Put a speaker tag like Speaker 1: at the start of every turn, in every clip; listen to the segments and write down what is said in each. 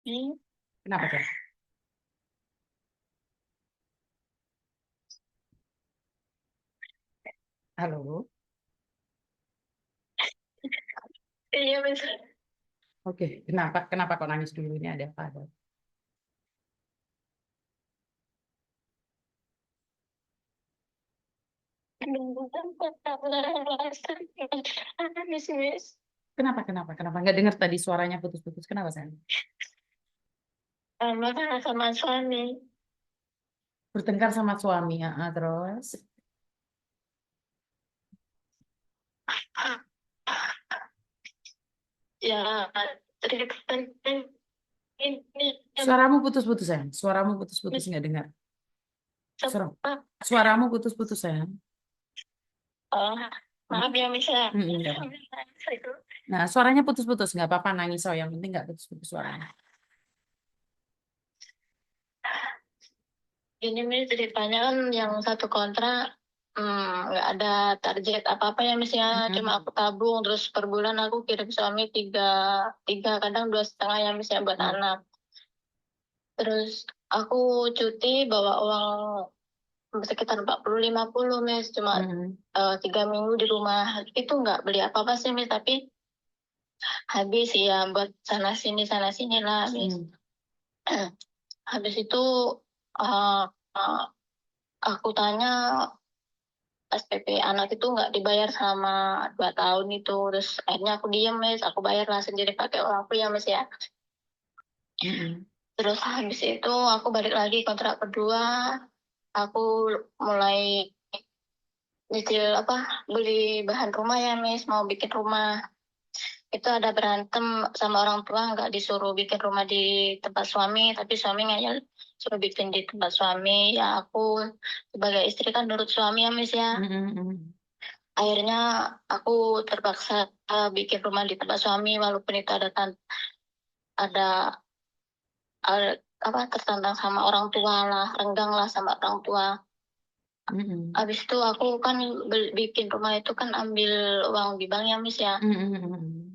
Speaker 1: Kenapa tuh? Halo.
Speaker 2: Iya Miss.
Speaker 1: Oke, kenapa? Kenapa kok nangis dulu? Ini ada apa?
Speaker 2: Miss Miss.
Speaker 1: Kenapa? Kenapa? Kenapa? Nggak dengar tadi suaranya putus-putus. Kenapa sayang?
Speaker 2: Marah sama suami.
Speaker 1: Bertengkar sama suami, ya, terus?
Speaker 2: Ya, cerita ini
Speaker 1: Suaramu putus-putus sayang. Suaramu putus-putus
Speaker 2: Miss
Speaker 1: nggak dengar. Suara,
Speaker 2: apa?
Speaker 1: suaramu putus-putus sayang.
Speaker 2: Oh, maaf ya Miss ya.
Speaker 1: Nggak apa-apa. Nah, suaranya putus-putus nggak apa-apa nangis so. Yang penting nggak putus-putus suaranya.
Speaker 2: Ini Miss ceritanya kan yang satu kontrak nggak ada target apa-apa ya Miss ya. Cuma
Speaker 1: Mm-mm.
Speaker 2: aku tabung terus per bulan aku kirim suami tiga, tiga kadang 2,5 ya Miss ya buat
Speaker 1: Mm.
Speaker 2: anak. Terus aku cuti bawa uang sekitar 40-50 Miss, cuma
Speaker 1: Mm-mm.
Speaker 2: 3 minggu di rumah. Itu nggak beli apa-apa sih Miss, tapi habis ya buat sana sini lah Miss.
Speaker 1: Mm.
Speaker 2: Habis itu uh, uh, aku tanya SPP anak itu nggak dibayar selama 2 tahun itu. Terus akhirnya aku diem Miss, aku bayar lah sendiri pakai uangku ya Miss ya.
Speaker 1: Mm-mm.
Speaker 2: Terus habis itu aku balik lagi kontrak kedua, aku mulai nyicil apa beli bahan rumah ya Miss, mau bikin rumah. Itu ada berantem sama orang tua, nggak disuruh bikin rumah di tempat suami, tapi suami ngayal suruh bikin di tempat suami. Ya aku sebagai istri kan nurut suami ya Miss ya.
Speaker 1: Mm-mm.
Speaker 2: Akhirnya aku terpaksa bikin rumah di tempat suami walaupun itu ada apa tertantang sama orang tua lah, renggang lah sama orang tua.
Speaker 1: Mm-mm.
Speaker 2: Habis itu aku kan bikin rumah itu kan ambil uang di bank ya Miss ya.
Speaker 1: Mm-mm.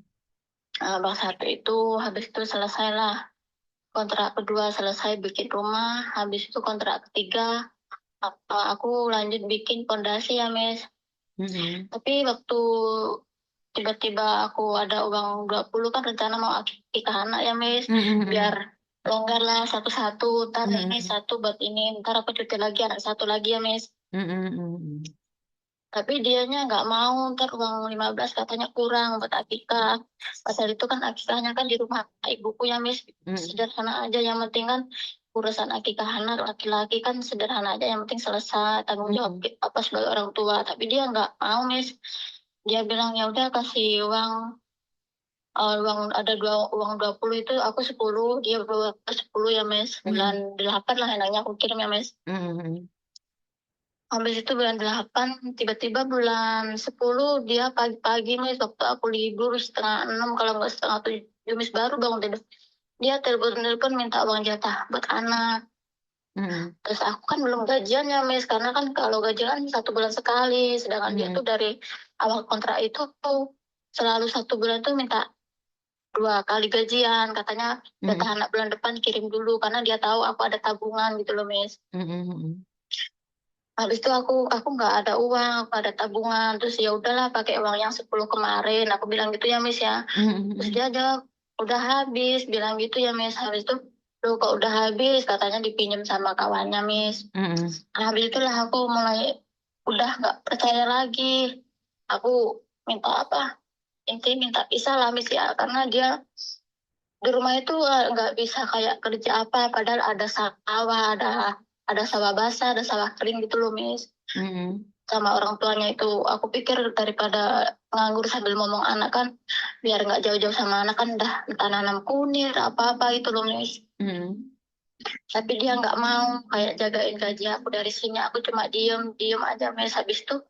Speaker 2: Bank satu itu habis itu selesailah kontrak kedua selesai bikin rumah, habis itu kontrak ketiga aku lanjut bikin pondasi ya Miss.
Speaker 1: Mm-mm.
Speaker 2: Tapi waktu tiba-tiba aku ada uang 20 kan rencana mau akikah anak ya Miss, biar
Speaker 1: Mm-mm.
Speaker 2: longgar lah satu-satu, ntar ini
Speaker 1: Mm-mm.
Speaker 2: satu buat ini, ntar aku cuti lagi anak satu lagi ya Miss.
Speaker 1: Mm-mm.
Speaker 2: Tapi dianya nggak mau, ntar uang 15 katanya kurang buat akikah. Pasal itu kan akikahnya kan di rumah ibuku ya Miss,
Speaker 1: Mm-mm.
Speaker 2: sederhana aja, yang penting kan urusan akikah anak laki-laki kan sederhana aja, yang penting selesai tanggung jawab
Speaker 1: Mm-mm.
Speaker 2: apa sebagai orang tua. Tapi dia nggak mau Miss, dia bilang ya udah kasih uang, uang ada uang 20 itu aku 10, dia bawa 10 ya Miss, bulan
Speaker 1: Mm-mm.
Speaker 2: 8 lah enaknya aku kirim ya Miss.
Speaker 1: Mm-mm.
Speaker 2: Habis itu bulan 8, tiba-tiba bulan 10 dia pagi-pagi Miss, waktu aku libur setengah 6 kalau nggak setengah 7 Miss baru bangun tidur. Dia telepon-telepon minta uang jatah buat anak.
Speaker 1: Mm-mm.
Speaker 2: Terus aku kan belum gajian ya Miss, karena kan kalau gajian kan 1 bulan sekali. Sedangkan dia
Speaker 1: Mm-mm.
Speaker 2: tuh dari awal kontrak itu tuh selalu 1 bulan tuh minta 2 kali gajian. Katanya jatah
Speaker 1: Mm-mm.
Speaker 2: anak bulan depan kirim dulu, karena dia tahu aku ada tabungan gitu loh Miss.
Speaker 1: Mm-mm.
Speaker 2: Habis itu aku nggak ada uang, nggak ada tabungan. Terus ya udahlah pakai uang yang 10 kemarin. Aku bilang gitu ya Miss ya. Terus
Speaker 1: Mm-mm.
Speaker 2: dia jawab udah habis, bilang gitu ya Miss. Habis itu loh kok udah habis, katanya dipinjam sama kawannya Miss.
Speaker 1: Mm-mm.
Speaker 2: Nah, habis itulah aku mulai udah nggak percaya lagi. Aku minta apa? Intinya minta pisah lah Miss ya, karena dia di rumah itu nggak bisa kayak kerja apa, padahal ada sawah, ada sawah basah, ada sawah kering gitu loh Miss.
Speaker 1: Mm-mm.
Speaker 2: Sama orang tuanya itu aku pikir daripada nganggur sambil ngomong anak kan, biar nggak jauh-jauh sama anak kan udah entah nanam kunir apa-apa itu loh Miss.
Speaker 1: Mm-mm.
Speaker 2: Tapi dia nggak mau kayak jagain gaji aku dari sini, aku cuma diem diem aja Miss. Habis itu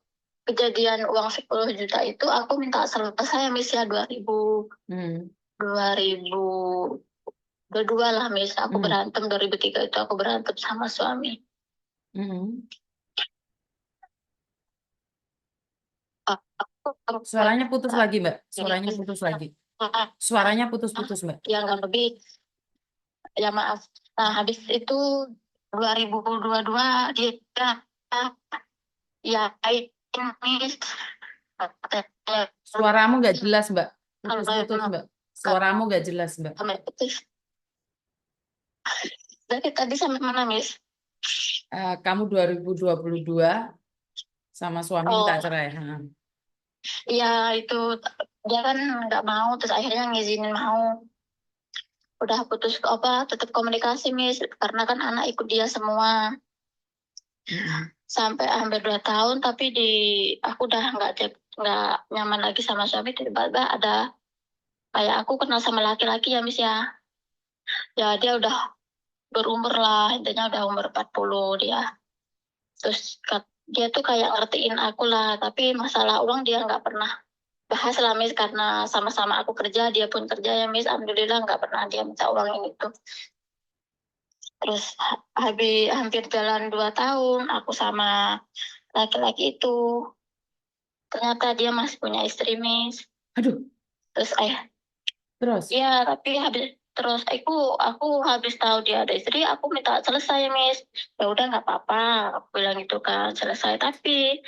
Speaker 2: kejadian uang 10 juta itu aku minta selesai Miss ya 2022 lah Miss. Aku
Speaker 1: Mm-mm.
Speaker 2: berantem 2003 itu aku berantem sama suami.
Speaker 1: Mm-mm.
Speaker 2: Aku
Speaker 1: Suaranya putus lagi, Mbak. Suaranya putus lagi. Suaranya putus-putus, Mbak.
Speaker 2: yang nggak lebih Ya maaf. Nah, habis itu 2022 dia ya ini
Speaker 1: Suaramu nggak jelas, Mbak.
Speaker 2: kalau
Speaker 1: Putus-putus, Mbak.
Speaker 2: kalau
Speaker 1: Suaramu nggak jelas, Mbak.
Speaker 2: sampai putus. Dari tadi sampai mana, Miss?
Speaker 1: Kamu 2022 sama suami minta
Speaker 2: Oh,
Speaker 1: cerai.
Speaker 2: iya itu dia kan nggak mau, terus akhirnya ngizinin mau. Udah putus apa? Tetap komunikasi, Miss, karena kan anak ikut dia semua. Sampai hampir 2 tahun, tapi aku udah nggak nyaman lagi sama suami. Tiba-tiba ada kayak aku kenal sama laki-laki ya, Miss ya. Ya dia udah berumur lah, intinya udah umur 40 dia. Terus dia tuh kayak ngertiin aku lah, tapi masalah uang dia nggak pernah bahas lah, Miss, karena sama-sama aku kerja, dia pun kerja ya, Miss. Alhamdulillah nggak pernah dia minta uang ini tuh. Terus habis hampir jalan 2 tahun, aku sama laki-laki itu, ternyata dia masih punya istri, Miss.
Speaker 1: Aduh,
Speaker 2: Terus
Speaker 1: terus.
Speaker 2: ya tapi terus aku habis tahu dia ada istri, aku minta selesai, Miss. Ya udah nggak apa-apa, aku bilang gitu kan, selesai. Tapi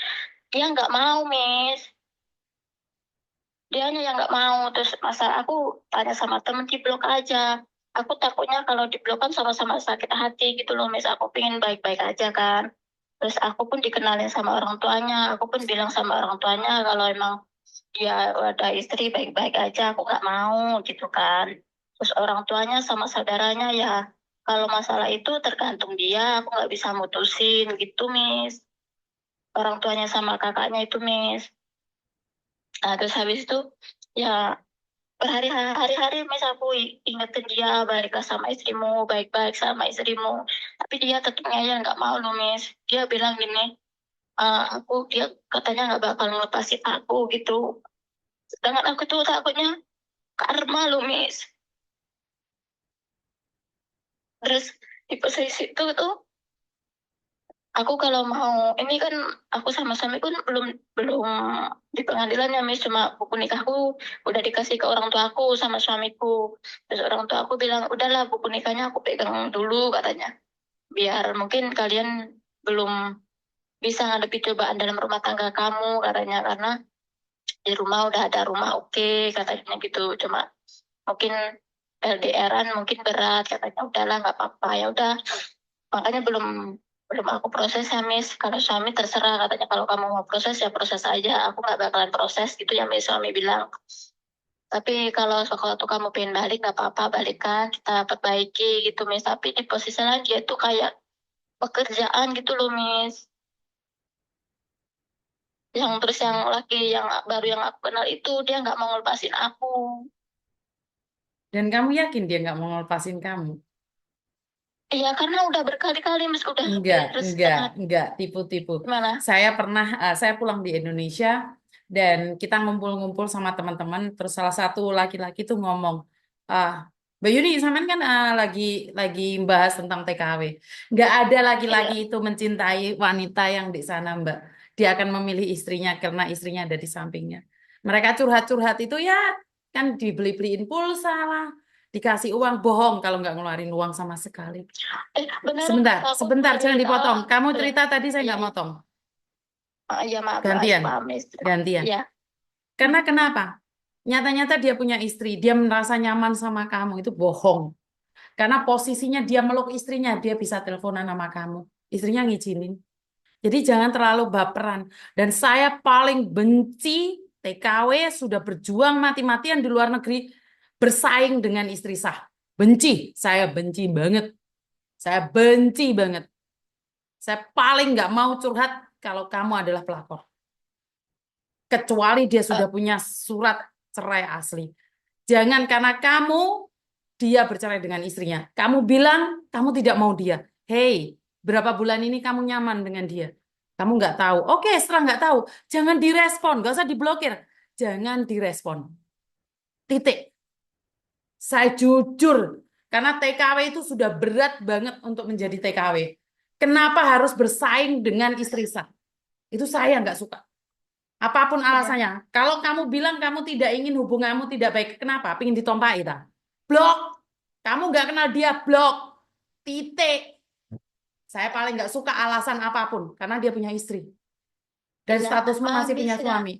Speaker 2: dia nggak mau, Miss. Dianya yang nggak mau. Terus masa aku tanya sama temen, di blok aja. Aku takutnya kalau di blok kan sama-sama sakit hati gitu loh, Miss. Aku pengen baik-baik aja kan. Terus aku pun dikenalin sama orang tuanya. Aku pun bilang sama orang tuanya kalau emang dia ada istri baik-baik aja, aku nggak mau gitu kan. Terus orang tuanya sama saudaranya ya kalau masalah itu tergantung dia, aku nggak bisa mutusin gitu, Miss. Orang tuanya sama kakaknya itu, Miss. Nah, terus habis itu ya berhari-hari Miss aku ingetin dia baiklah sama istrimu, baik-baik sama istrimu. Tapi dia tetapnya ya nggak mau loh, Miss. Dia bilang gini, dia katanya nggak bakal ngelepasin aku gitu. Sedangkan aku tuh takutnya karma loh, Miss. Terus di posisi itu tuh aku kalau mau ini kan aku sama suami pun belum belum di pengadilan ya, Miss. Cuma buku nikahku udah dikasih ke orang tua aku sama suamiku. Terus orang tua aku bilang udahlah buku nikahnya aku pegang dulu katanya, biar mungkin kalian belum bisa ngadepi cobaan dalam rumah tangga kamu katanya, karena di rumah udah ada rumah oke, katanya gitu. Cuma mungkin LDRan mungkin berat katanya, udahlah nggak apa-apa ya udah. Makanya belum belum aku proses ya, Miss. Kalau suami terserah katanya, kalau kamu mau proses ya proses aja, aku nggak bakalan proses gitu ya, Miss. Suami bilang, tapi kalau waktu kamu pengen balik nggak apa-apa, balikan kita perbaiki gitu, Miss. Tapi di posisi lain dia tuh kayak pekerjaan gitu loh, Miss. Yang laki yang baru yang aku kenal itu dia nggak mau ngelepasin aku.
Speaker 1: Dan kamu yakin dia nggak mau ngelepasin kamu?
Speaker 2: Iya, karena udah berkali-kali, Miss, udah
Speaker 1: Enggak,
Speaker 2: beres
Speaker 1: enggak,
Speaker 2: setengah.
Speaker 1: enggak, tipu-tipu.
Speaker 2: Gimana?
Speaker 1: Saya pulang di Indonesia dan kita ngumpul-ngumpul sama teman-teman. Terus salah satu laki-laki tuh ngomong, ah, Mbak Yuni, sampean kan lagi bahas tentang TKW. Enggak ada laki-laki
Speaker 2: Iya.
Speaker 1: itu mencintai wanita yang di sana, Mbak. Dia akan memilih istrinya karena istrinya ada di sampingnya. Mereka curhat-curhat itu ya kan dibeli-beliin pulsa lah, dikasih uang, bohong kalau nggak ngeluarin uang sama sekali.
Speaker 2: Beneran
Speaker 1: Sebentar,
Speaker 2: Miss, aku
Speaker 1: sebentar, jangan
Speaker 2: minta.
Speaker 1: dipotong. Kamu
Speaker 2: Iya,
Speaker 1: cerita tadi saya
Speaker 2: iya,
Speaker 1: nggak
Speaker 2: iya.
Speaker 1: motong.
Speaker 2: Iya, maaf, maaf,
Speaker 1: Gantian,
Speaker 2: paham, Miss.
Speaker 1: gantian.
Speaker 2: Iya.
Speaker 1: Karena kenapa? Nyata-nyata dia punya istri, dia merasa nyaman sama kamu, itu bohong. Karena posisinya dia meluk istrinya, dia bisa teleponan sama kamu. Istrinya ngizinin. Jadi jangan terlalu baperan. Dan saya paling benci TKW sudah berjuang mati-matian di luar negeri, bersaing dengan istri sah. Benci, saya benci banget. Saya benci banget. Saya paling nggak mau curhat kalau kamu adalah pelakor. Kecuali dia
Speaker 2: Eh,
Speaker 1: sudah punya surat cerai asli. Jangan karena dia bercerai dengan istrinya. Kamu bilang kamu tidak mau dia. Hei, berapa bulan ini kamu nyaman dengan dia? Kamu nggak tahu. Oke, setelah nggak tahu, jangan direspon. Nggak usah diblokir. Jangan direspon. Titik. Saya jujur, karena TKW itu sudah berat banget untuk menjadi TKW. Kenapa harus bersaing dengan istri sah? Itu saya nggak suka. Apapun
Speaker 2: iya.
Speaker 1: alasannya. Kalau kamu bilang kamu tidak ingin hubunganmu tidak baik, kenapa? Pengen ditompahi, ta? Blok. Kamu nggak kenal dia, blok. Titik. Saya paling nggak suka alasan apapun karena dia punya istri dan
Speaker 2: Iya,
Speaker 1: statusmu
Speaker 2: maaf
Speaker 1: masih punya
Speaker 2: bisa,
Speaker 1: suami.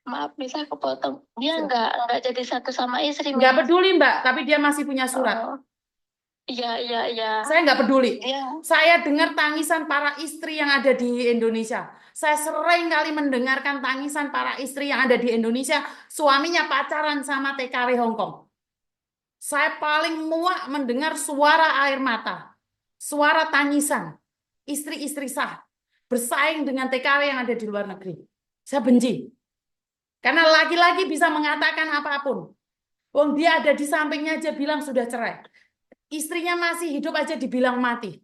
Speaker 2: maaf bisa kepotong. Dia nggak jadi satu sama istri,
Speaker 1: Nggak
Speaker 2: Miss.
Speaker 1: peduli Mbak, tapi dia masih punya surat.
Speaker 2: Oh, iya, iya, iya.
Speaker 1: Saya nggak peduli.
Speaker 2: Dia,
Speaker 1: Saya dengar tangisan para istri yang ada di Indonesia. Saya sering kali mendengarkan tangisan para istri yang ada di Indonesia, suaminya pacaran sama TKW Hong Kong. Saya paling muak mendengar suara air mata, suara tangisan, istri-istri sah bersaing dengan TKW yang ada di luar negeri. Saya benci. Karena laki-laki bisa mengatakan apapun. Wong dia ada di sampingnya aja bilang sudah cerai. Istrinya masih hidup aja dibilang mati.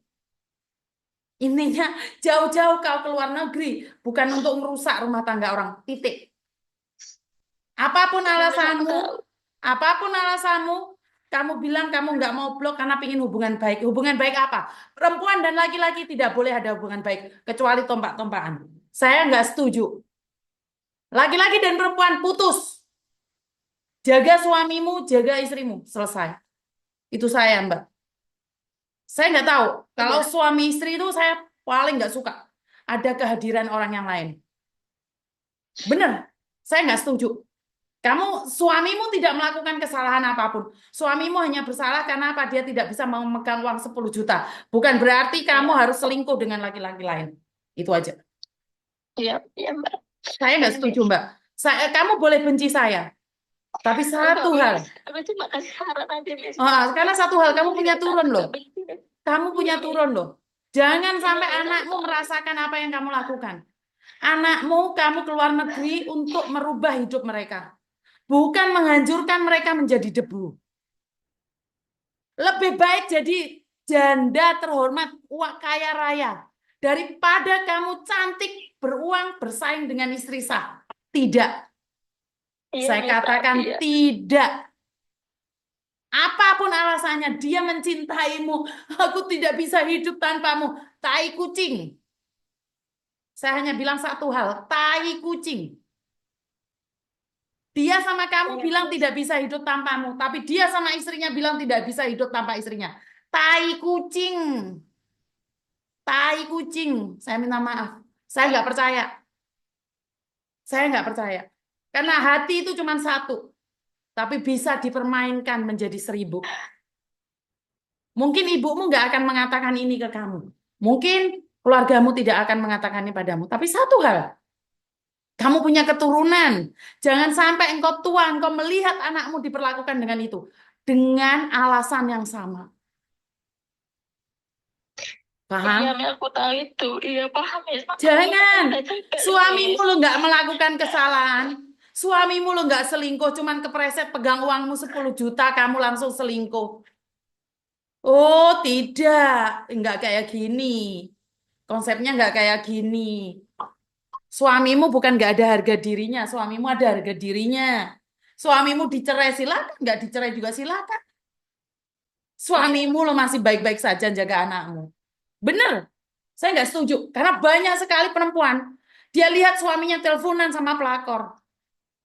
Speaker 1: Intinya jauh-jauh kau keluar negeri bukan untuk merusak rumah tangga orang. Titik. Apapun
Speaker 2: iya, Miss, aku
Speaker 1: alasanmu,
Speaker 2: tahu.
Speaker 1: apapun alasanmu, kamu bilang kamu nggak mau blok karena ingin hubungan baik. Hubungan baik apa? Perempuan dan laki-laki tidak boleh ada hubungan baik kecuali tompak-tompakan. Saya nggak setuju. Laki-laki dan perempuan putus. Jaga suamimu, jaga istrimu. Selesai. Itu saya, Mbak. Saya nggak tahu. Kalau
Speaker 2: Iya,
Speaker 1: suami istri itu saya paling nggak suka. Ada kehadiran orang yang lain. Benar. Saya nggak setuju. Kamu, suamimu tidak melakukan kesalahan apapun. Suamimu hanya bersalah karena apa? Dia tidak bisa memegang uang 10 juta. Bukan berarti kamu
Speaker 2: iya,
Speaker 1: harus selingkuh dengan laki-laki lain. Itu aja.
Speaker 2: iya, iya, Mbak.
Speaker 1: Saya nggak
Speaker 2: Ini,
Speaker 1: setuju,
Speaker 2: Miss.
Speaker 1: Mbak. Kamu boleh benci saya. Tapi
Speaker 2: Enggak,
Speaker 1: satu hal.
Speaker 2: Miss. Aku cuma kasih saran aja, Miss.
Speaker 1: Karena satu hal, kamu
Speaker 2: Aku
Speaker 1: punya
Speaker 2: tidak tahu
Speaker 1: turun loh.
Speaker 2: juga benci.
Speaker 1: Kamu
Speaker 2: Iya,
Speaker 1: punya
Speaker 2: Miss.
Speaker 1: turun loh. Jangan
Speaker 2: Iya,
Speaker 1: sampai
Speaker 2: Miss, aku
Speaker 1: anakmu
Speaker 2: tahu.
Speaker 1: merasakan apa yang kamu lakukan. Anakmu, kamu keluar negeri untuk merubah hidup mereka. Bukan menghancurkan mereka menjadi debu. Lebih baik jadi janda terhormat, uang kaya raya. Daripada kamu cantik, beruang, bersaing dengan istri sah. Tidak.
Speaker 2: Iya,
Speaker 1: Saya
Speaker 2: Miss,
Speaker 1: katakan
Speaker 2: tapi ya.
Speaker 1: tidak. Apapun alasannya, dia mencintaimu. Aku tidak bisa hidup tanpamu. Tai kucing. Saya hanya bilang satu hal, tai kucing. Dia sama kamu
Speaker 2: Iya,
Speaker 1: bilang
Speaker 2: Miss.
Speaker 1: tidak bisa hidup tanpamu, tapi dia sama istrinya bilang tidak bisa hidup tanpa istrinya. Tai kucing. Tai kucing. Saya minta maaf. Saya nggak percaya. Saya nggak percaya. Karena hati itu cuma satu, tapi bisa dipermainkan menjadi 1000. Mungkin ibumu nggak akan mengatakan ini ke kamu. Mungkin keluargamu tidak akan mengatakan ini padamu. Tapi satu hal, kamu punya keturunan. Jangan sampai engkau tua, engkau melihat anakmu diperlakukan dengan itu. Dengan alasan yang sama.
Speaker 2: Iya,
Speaker 1: Paham?
Speaker 2: Miss, aku tahu itu. Iya, paham, Miss. Makanya aku
Speaker 1: Jangan.
Speaker 2: udah capek,
Speaker 1: Suamimu
Speaker 2: Miss.
Speaker 1: lo nggak melakukan kesalahan. Suamimu lo nggak selingkuh, cuman kepreset pegang uangmu 10 juta, kamu langsung selingkuh. Oh, tidak. Nggak kayak gini. Konsepnya nggak kayak gini. Suamimu bukan nggak ada harga dirinya, suamimu ada harga dirinya. Suamimu dicerai silakan, nggak dicerai juga silakan.
Speaker 2: Iya,
Speaker 1: Suamimu lo masih baik-baik saja jaga anakmu. Bener, saya nggak setuju. Karena banyak sekali perempuan, dia lihat suaminya teleponan sama pelakor.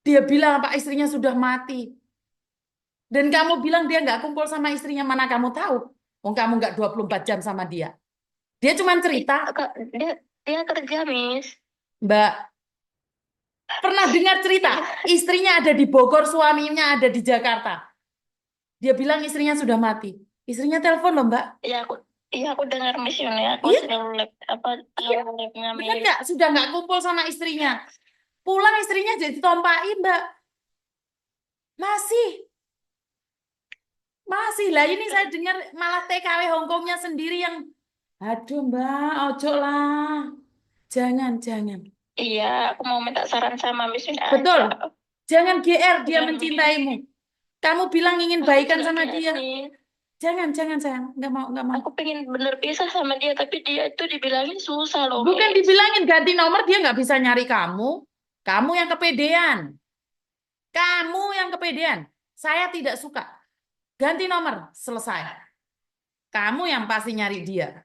Speaker 1: Dia bilang apa istrinya sudah mati. Dan kamu bilang dia nggak kumpul sama istrinya, mana kamu tahu? Oh, kamu nggak 24 jam sama dia. Dia cuma cerita,
Speaker 2: Kak, dia kerja, Miss.
Speaker 1: Mbak, pernah dengar cerita?
Speaker 2: Iya,
Speaker 1: Istrinya ada di Bogor, suaminya ada di Jakarta. Dia bilang istrinya sudah mati. Istrinya telepon loh, Mbak.
Speaker 2: iya aku, iya aku dengar Miss Yuni. Aku
Speaker 1: Iya,
Speaker 2: sering live apa
Speaker 1: iya.
Speaker 2: live-nya
Speaker 1: Benar
Speaker 2: Miss.
Speaker 1: nggak? Sudah nggak kumpul sama istrinya. Pulang istrinya jadi ditompain, Mbak. Masih, masih. Lah ini saya dengar malah TKW Hongkongnya sendiri yang, aduh Mbak, ojo lah. Jangan, jangan.
Speaker 2: Iya, aku mau minta saran sama Miss Yuni
Speaker 1: Betul.
Speaker 2: aja.
Speaker 1: Jangan GR, dia
Speaker 2: Iya, Miss.
Speaker 1: mencintaimu. Kamu bilang ingin
Speaker 2: Aku
Speaker 1: baikan
Speaker 2: nggak
Speaker 1: sama
Speaker 2: kayak
Speaker 1: dia.
Speaker 2: Miss.
Speaker 1: Jangan, jangan sayang. Nggak mau, nggak mau.
Speaker 2: Aku pengen bener pisah sama dia, tapi dia itu dibilangin susah loh,
Speaker 1: Bukan
Speaker 2: Miss.
Speaker 1: dibilangin ganti nomor, dia nggak bisa nyari kamu. Kamu yang kepedean. Kamu yang kepedean. Saya tidak suka. Ganti nomor, selesai. Kamu yang pasti nyari dia.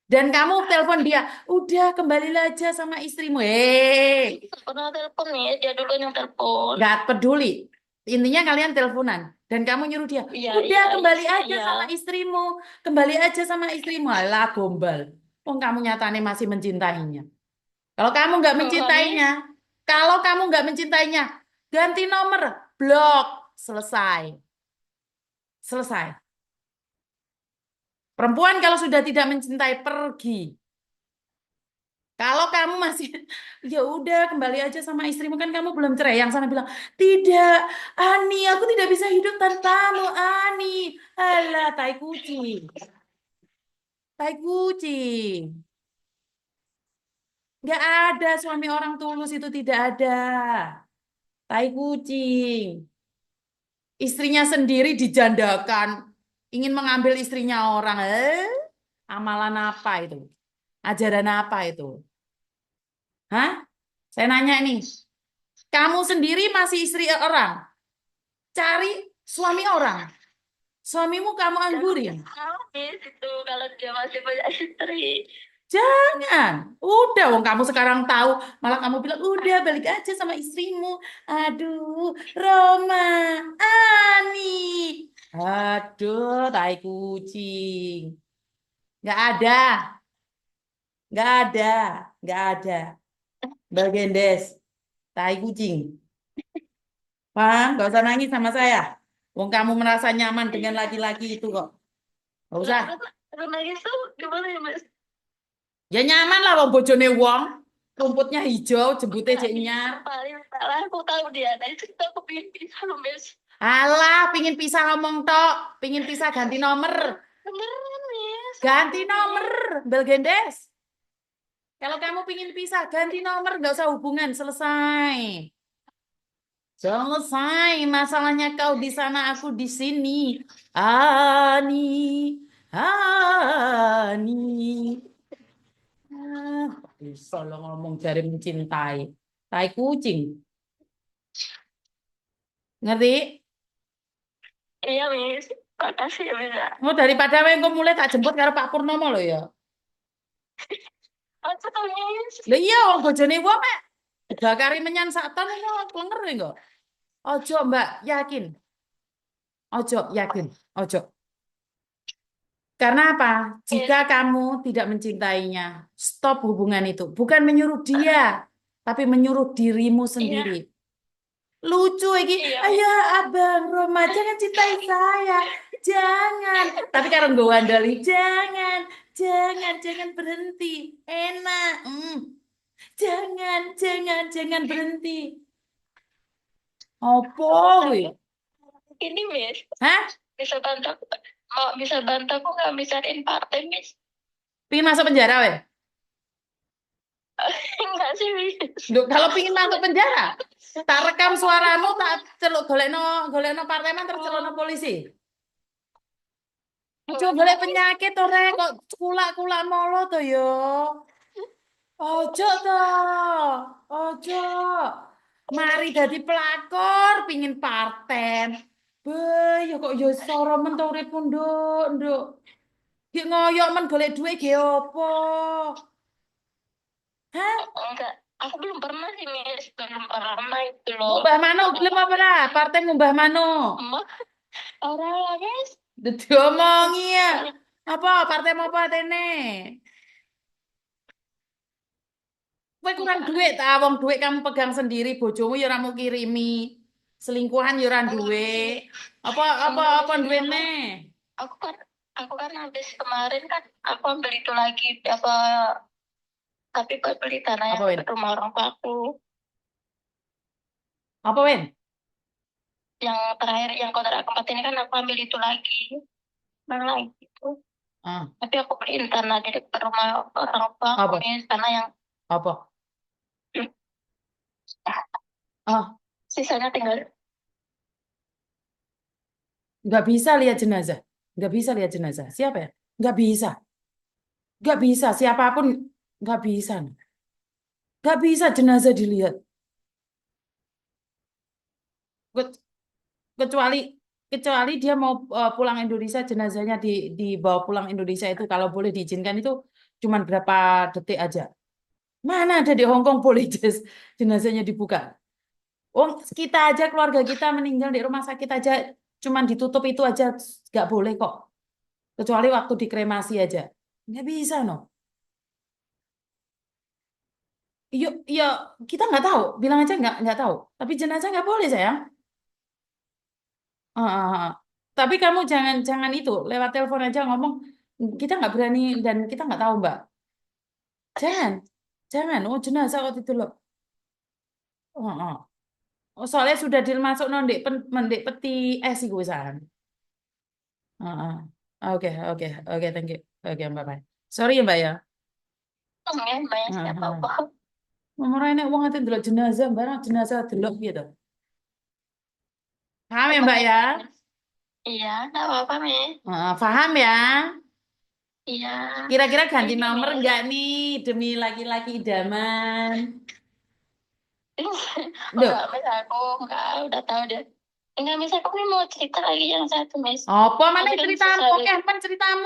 Speaker 1: Dan kamu telepon dia, udah kembali aja sama istrimu.
Speaker 2: Nggak pernah telepon nih, dia dulu yang telepon.
Speaker 1: Nggak peduli. Intinya kalian teleponan dan kamu nyuruh dia,
Speaker 2: Iya,
Speaker 1: udah
Speaker 2: iya,
Speaker 1: kembali aja
Speaker 2: iya.
Speaker 1: sama istrimu, kembali aja sama istrimu. Alah, gombal. Oh, kamu nyatanya masih mencintainya. Kalau kamu nggak
Speaker 2: Enggak,
Speaker 1: mencintainya,
Speaker 2: Miss.
Speaker 1: kalau kamu nggak mencintainya, ganti nomor, blok, selesai, selesai. Perempuan kalau sudah tidak mencintai, pergi. Kalau kamu masih, ya udah kembali aja sama istrimu kan kamu belum cerai. Yang sana bilang, tidak, Ani, aku tidak bisa hidup tanpamu, Ani. Alah, tai kucing, tai kucing. Nggak ada suami orang tulus itu tidak ada. Tai kucing. Istrinya sendiri dijandakan, ingin mengambil istrinya orang. Amalan apa itu? Ajaran apa itu? Hah? Saya nanya nih, kamu sendiri masih istri orang, cari suami orang. Suamimu kamu
Speaker 2: Jangan
Speaker 1: anggurin.
Speaker 2: tahu, Miss, itu kalau dia masih punya istri.
Speaker 1: Jangan. Udah, wong kamu sekarang tahu, malah kamu bilang udah balik aja sama istrimu. Aduh, Roma, Ani. Aduh, tai kucing. Nggak ada, nggak ada, nggak ada. Bergendes, tai kucing. Paham? Gak usah nangis sama saya. Wong kamu merasa nyaman dengan laki-laki itu kok. Gak usah.
Speaker 2: Terus lagi tuh gimana ya, Mas?
Speaker 1: Ya nyaman lah wong bojone wong. Rumputnya hijau, jembutnya
Speaker 2: Enggak, ini
Speaker 1: jeknya.
Speaker 2: paling salah aku tahu dia. Nah, itu kita aku pengen pisah loh, Miss.
Speaker 1: Alah, pingin pisah ngomong tok. Pingin pisah ganti nomor.
Speaker 2: Beneran, Miss.
Speaker 1: Ganti
Speaker 2: Ini.
Speaker 1: nomor. Belgendes. Kalau kamu pingin pisah, ganti nomor. Gak usah hubungan. Selesai. Selesai. Masalahnya kau di sana, aku di sini. Ani. Ani. Ah, bisa lo ngomong dari mencintai. Tai kucing. Ngerti?
Speaker 2: Iya, Miss. Makasih ya, Miss.
Speaker 1: Oh, daripada engko mulai tak jemput karo Pak Purnomo lo ya.
Speaker 2: Aku tuh, Miss.
Speaker 1: Lah iya wong bojone wong mek dibakari menyan sak ton engko klenger engko. Ojo, Mbak, yakin. Ojo, yakin. Ojo. Karena apa?
Speaker 2: Miss.
Speaker 1: Jika kamu tidak mencintainya, stop hubungan itu. Bukan menyuruh dia, tapi menyuruh dirimu
Speaker 2: Iya,
Speaker 1: sendiri. Lucu iki.
Speaker 2: iya,
Speaker 1: Ayo
Speaker 2: Miss.
Speaker 1: Abang Roma, jangan cintai saya. Jangan. Tapi kalau gue wandali, jangan. Jangan berhenti. Enak. Jangan berhenti. Opo kuwi?
Speaker 2: Ini, Miss.
Speaker 1: Hah?
Speaker 2: Bisa bantu aku. Mau bisa bantu aku nggak misahin partai, Miss?
Speaker 1: Pingin masuk penjara, weh?
Speaker 2: Enggak sih, Miss.
Speaker 1: Duh, kalau pingin masuk penjara, tak rekam suaramu, tak celuk golekno partemen terus celukno polisi. Coba golek penyakit to rek kok kulak-kulak molo to yo. Ojo to. Ojo. Mari dadi pelakor pingin parten. Be, ya kok yo soro men to uripmu, Nduk, Nduk. Ki ngoyok men golek duit ge opo? Hah?
Speaker 2: Enggak. Aku belum pernah sih, Miss. Belum pernah itu loh.
Speaker 1: Ngubah mano gelem apa ora? Partai ngubah mano?
Speaker 2: Emak, orang lah, Miss.
Speaker 1: Diomongi ya. Apa partai mau patene? Kowe kurang duit ta wong duit kamu pegang sendiri, bojomu ya ora mau kirimi. Selingkuhan ya ora duwe. Apa apa
Speaker 2: Enggak,
Speaker 1: apa
Speaker 2: Miss.
Speaker 1: duwene?
Speaker 2: Aku kan aku kan habis kemarin kan aku ambil itu lagi apa, tapi buat beli tanah yang
Speaker 1: Apa wen?
Speaker 2: dekat rumah orang tua aku.
Speaker 1: Apa wen?
Speaker 2: Yang terakhir yang kontrak keempat ini kan aku ambil itu lagi. Mana lagi itu?
Speaker 1: Ah,
Speaker 2: Tapi aku beliin tanah di dekat rumah orang tua aku,
Speaker 1: apa?
Speaker 2: Miss. Tanah yang
Speaker 1: Apa? Ah,
Speaker 2: sisanya tinggal.
Speaker 1: nggak bisa lihat jenazah. Nggak bisa lihat jenazah. Siapa ya? Nggak bisa. Nggak bisa. Siapapun nggak bisa. Nggak bisa jenazah dilihat. Ke- Kecuali kecuali dia mau pulang Indonesia, jenazahnya dibawa pulang Indonesia itu kalau boleh diizinkan itu cuman berapa detik aja. Mana ada di Hong Kong boleh jenazahnya dibuka? Oh, kita aja keluarga kita meninggal di rumah sakit aja cuman ditutup itu aja nggak boleh kok. Kecuali waktu dikremasi aja. Nggak bisa, no. Yuk, ya kita nggak tahu. Bilang aja nggak tahu. Tapi jenazah nggak boleh, sayang. Ah, ah, ah. Tapi kamu jangan jangan itu lewat telepon aja ngomong. Kita nggak berani dan kita nggak tahu, Mbak. Jangan, jangan. Oh, jenazah waktu itu loh. Oh, oh. Oh, soalnya sudah dimasuk nondek mendek peti sih gue san. Ah, ah. Oke, oke, oke, thank you. Oke, Mbak. Bye. Sorry ya, Mbak ya.
Speaker 2: Ya, banyak
Speaker 1: Ah,
Speaker 2: siapa
Speaker 1: ah.
Speaker 2: apa.
Speaker 1: Nomor ini uang itu delok jenazah, barang jenazah delok gitu. Paham ya, Mbak
Speaker 2: Emangnya,
Speaker 1: ya?
Speaker 2: iya, nggak apa-apa, Miss.
Speaker 1: Paham ya?
Speaker 2: Iya,
Speaker 1: Kira-kira ganti
Speaker 2: ini,
Speaker 1: nomor
Speaker 2: Miss.
Speaker 1: nggak nih demi laki-laki idaman?
Speaker 2: Enggak,
Speaker 1: Loh,
Speaker 2: Miss, aku enggak, udah tahu deh. Enggak, Miss, aku nih mau cerita lagi yang satu, Miss.
Speaker 1: apa mana
Speaker 2: Tapi kan
Speaker 1: ceritamu?
Speaker 2: susah
Speaker 1: Oke,
Speaker 2: deh.
Speaker 1: apa ceritamu?